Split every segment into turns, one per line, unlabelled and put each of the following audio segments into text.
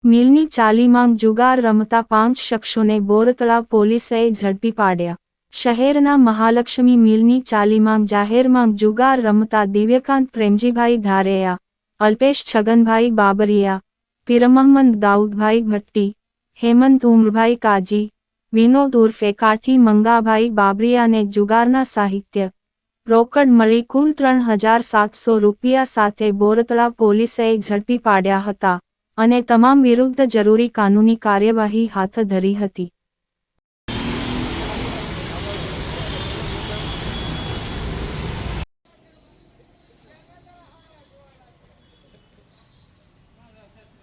મિલની ચાલીમાં જુગાર રમતા 5 શખ્સોને બોરતળાવ પોલીસે ઝડપી પાડ્યા। શહેરના મહાલક્ષ્મી મિલની ચાલીમાં જાહેરમાં જુગાર રમતા દિવ્યકાંત પ્રેમજીભાઈ ધારેયા, અલ્પેશ છગનભાઈ બાબરિયા, પીરમહમદ દાઉદભાઈ ભટ્ટી, હેમંત ઉમરભાઈ કાજી, વિનોદ ઉર્ફે કાઠી મંગાભાઈ બાબરિયાને જુગારના સાહિત્ય, રોકડ મળી કુલ 3700 રૂપિયા સાથે બોરતળાવ પોલીસે ઝડપી પાડ્યા હતા અને તમામ વિરુદ્ધ જરૂરી કાનૂની કાર્યવાહી હાથ ધરી હતી।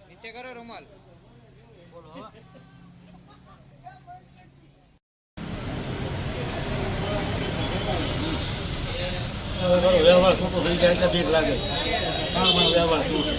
નીચે કરો રૂમાલ।
વ્યવહાર છોટો થઈ જાય એટલે બીક લાગે। હા, મને વ્યવહાર શું છે?